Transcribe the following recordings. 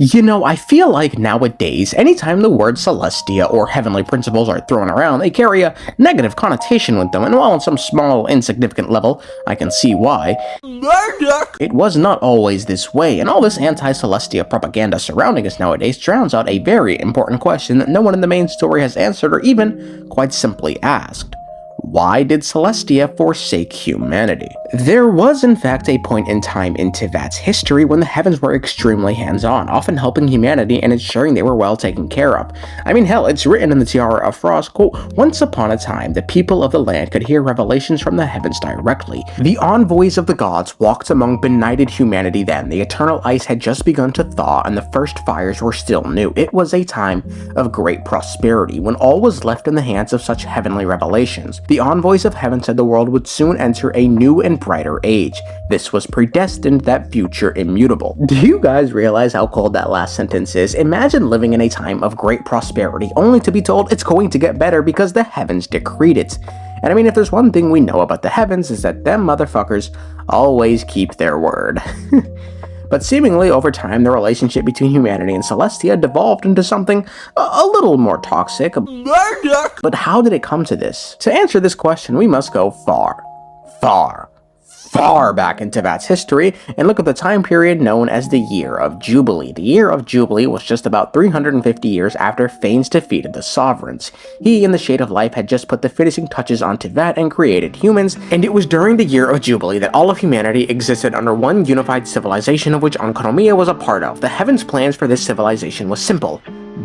You know, I feel like nowadays, anytime the word Celestia or heavenly principles are thrown around, they carry a negative connotation with them, and while on some small, insignificant level, I can see why, it was not always this way, and all this anti-Celestia propaganda surrounding us nowadays drowns out a very important question that no one in the main story has answered or even, quite simply, asked. Why did Celestia forsake humanity? There was in fact a point in time in Teyvat's history when the heavens were extremely hands-on, often helping humanity and ensuring they were well taken care of. I mean, hell, it's written in the Tiara of Frost, quote, "Once upon a time, the people of the land could hear revelations from the heavens directly. The envoys of the gods walked among benighted humanity then. The eternal ice had just begun to thaw and the first fires were still new. It was a time of great prosperity, when all was left in the hands of such heavenly revelations. The envoys of heaven said the world would soon enter a new and brighter age. This was predestined, that future immutable." Do you guys realize how cold that last sentence is? Imagine living in a time of great prosperity, only to be told it's going to get better because the heavens decreed it. And I mean, if there's one thing we know about the heavens, is that them motherfuckers always keep their word. But seemingly over time, the relationship between humanity and Celestia devolved into something a little more toxic. But how did it come to this? To answer this question, we must go far back in Teyvat's history and look at the time period known as the Year of Jubilee. The Year of Jubilee was just about 350 years after Phanes defeated the Sovereigns. He, in the Shade of Life, had just put the finishing touches on Teyvat and created humans, and it was during the Year of Jubilee that all of humanity existed under one unified civilization of which Enconomia was a part of. The heavens' plans for this civilization was simple.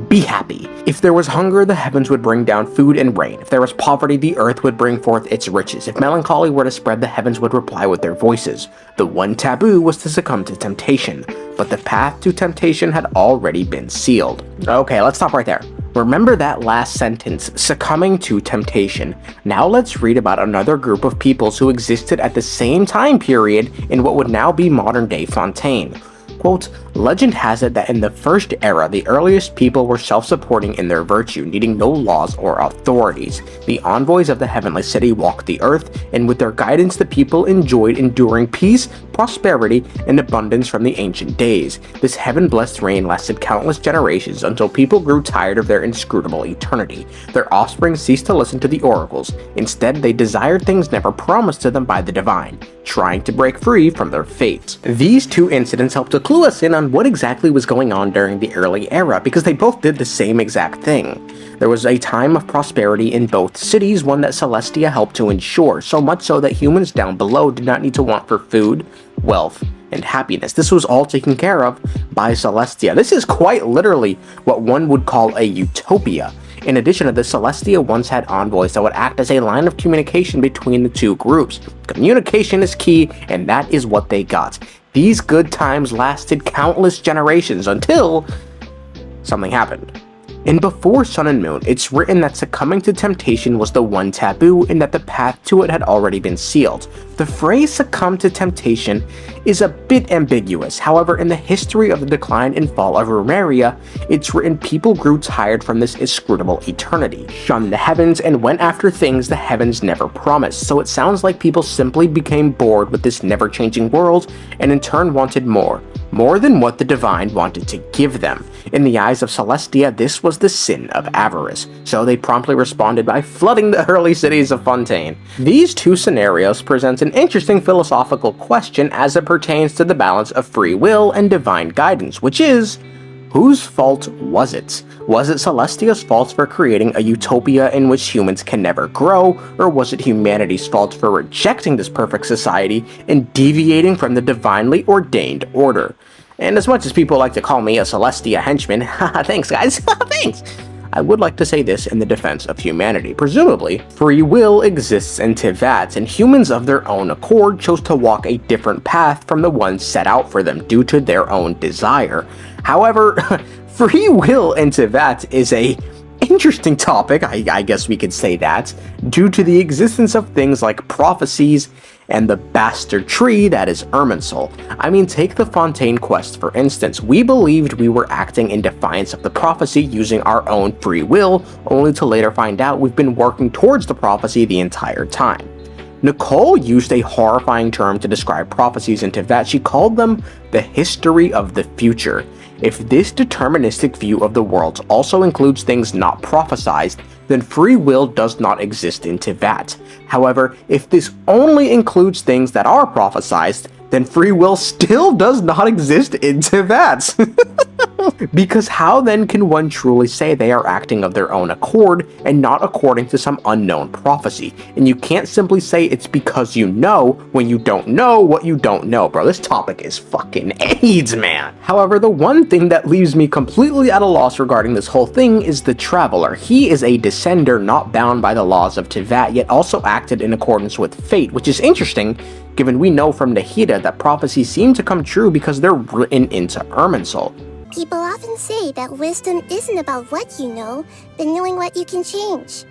Be happy. If there was hunger, the heavens would bring down food and rain. If there was poverty, the earth would bring forth its riches. If melancholy were to spread, the heavens would reply with their voices. The one taboo was to succumb to temptation, but the path to temptation had already been sealed. Okay, let's stop right there. Remember that last sentence, succumbing to temptation. Now let's read about another group of peoples who existed at the same time period in what would now be modern-day Fontaine. Quote, "Legend has it that in the first era, the earliest people were self-supporting in their virtue, needing no laws or authorities. The envoys of the heavenly city walked the earth, and with their guidance the people enjoyed enduring peace, prosperity, and abundance from the ancient days. This heaven-blessed reign lasted countless generations until people grew tired of their inscrutable eternity. Their offspring ceased to listen to the oracles. Instead, they desired things never promised to them by the divine, trying to break free from their fate." These two incidents help to clue us in on what exactly was going on during the early era, because they both did the same exact thing. There was a time of prosperity in both cities, one that Celestia helped to ensure, so much so that humans down below did not need to want for food, wealth, and happiness. This was all taken care of by Celestia. This is quite literally what one would call a utopia. In addition to this, Celestia once had envoys that would act as a line of communication between the two groups. Communication is key, and that is what they got. These good times lasted countless generations until something happened. In Before Sun and Moon, it's written that succumbing to temptation was the one taboo and that the path to it had already been sealed. The phrase succumb to temptation is a bit ambiguous. However, in the history of the decline and fall of Rumeria, it's written people grew tired from this inscrutable eternity, shunned the heavens, and went after things the heavens never promised. So it sounds like people simply became bored with this never-changing world and in turn wanted more than what the divine wanted to give them. In the eyes of Celestia, this was the sin of avarice, so they promptly responded by flooding the early cities of Fontaine. These two scenarios present an interesting philosophical question as it pertains to the balance of free will and divine guidance, which is, whose fault was it? Was it Celestia's fault for creating a utopia in which humans can never grow, or was it humanity's fault for rejecting this perfect society and deviating from the divinely ordained order? And as much as people like to call me a Celestia henchman, thanks guys, thanks! I would like to say this in the defense of humanity. Presumably, free will exists in Teyvat, and humans of their own accord chose to walk a different path from the one set out for them due to their own desire. However, free will in Teyvat is a interesting topic, I guess we could say that, due to the existence of things like prophecies and the bastard tree that is Irminsul. I mean, take the Fontaine quest for instance. We believed we were acting in defiance of the prophecy using our own free will, only to later find out we've been working towards the prophecy the entire time. Nicole used a horrifying term to describe prophecies in Teyvat. She called them the history of the future. If this deterministic view of the worlds also includes things not prophesized, then free will does not exist in Teyvat. However, if this only includes things that are prophesized, then free will still does not exist in Teyvat. Because how then can one truly say they are acting of their own accord and not according to some unknown prophecy? And you can't simply say it's because you know when you don't know what you don't know, bro. This topic is fucking AIDS, man. However, the one thing that leaves me completely at a loss regarding this whole thing is the Traveler. He is a descender not bound by the laws of Teyvat, yet also acted in accordance with fate, which is interesting, given we know from Nahida that prophecies seem to come true because they're written into Irminsul. People often say that wisdom isn't about what you know, but knowing what you can change.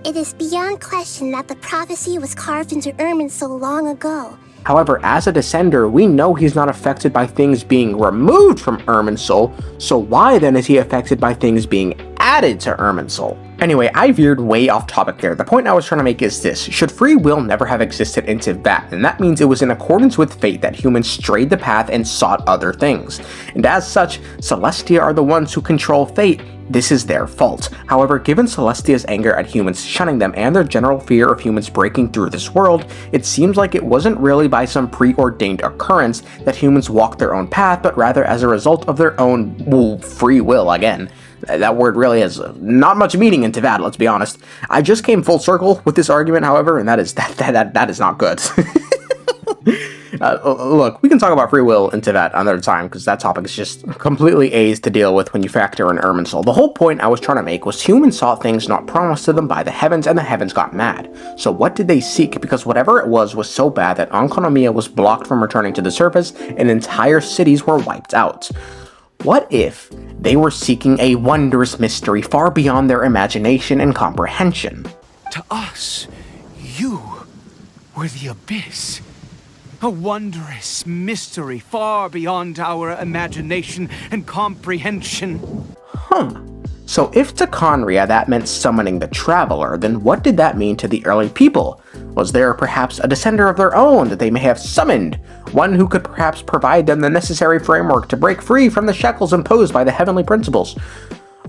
It is beyond question that the prophecy was carved into Irminsul long ago. However, as a descender, we know he's not affected by things being removed from Irminsul, so why then is he affected by things being added to Irminsul? Anyway, I veered way off topic there. The point I was trying to make is this: should free will never have existed in Teyvat, and that means it was in accordance with fate that humans strayed the path and sought other things. And as such, Celestia are the ones who control fate. This is their fault. However, given Celestia's anger at humans shunning them and their general fear of humans breaking through this world, it seems like it wasn't really by some preordained occurrence that humans walked their own path, but rather as a result of their own, well, free will again. That word really has not much meaning in Teyvat, let's be honest. I just came full circle with this argument, however, and that is not good. Look, we can talk about free will in Teyvat another time, because that topic is just completely A's to deal with when you factor in Irminsul. The whole point I was trying to make was humans sought things not promised to them by the heavens, and the heavens got mad. So what did they seek? Because whatever it was so bad that Enconomia was blocked from returning to the surface, and entire cities were wiped out. What if they were seeking a wondrous mystery far beyond their imagination and comprehension? To us, you were the abyss. A wondrous mystery far beyond our imagination and comprehension. So if to Conria that meant summoning the Traveler, then what did that mean to the early people? Was there perhaps a descender of their own that they may have summoned? One who could perhaps provide them the necessary framework to break free from the shackles imposed by the heavenly principles?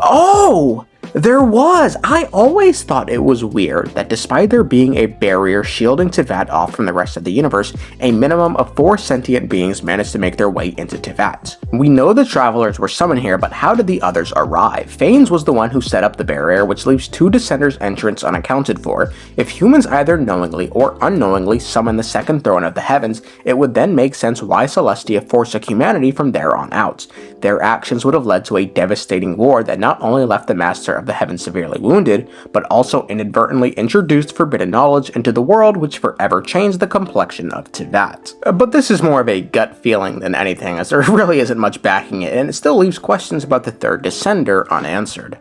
Oh! There was! I always thought it was weird that despite there being a barrier shielding Teyvat off from the rest of the universe, a minimum of 4 sentient beings managed to make their way into Teyvat. We know the Travelers were summoned here, but how did the others arrive? Phanes was the one who set up the barrier, which leaves 2 Descenders' entrance unaccounted for. If humans either knowingly or unknowingly summon the second throne of the heavens, it would then make sense why Celestia forsook humanity from there on out. Their actions would have led to a devastating war that not only left the Master of the Heavens severely wounded, but also inadvertently introduced forbidden knowledge into the world, which forever changed the complexion of Teyvat. But this is more of a gut feeling than anything, as there really isn't much backing it, and it still leaves questions about the third Descender unanswered.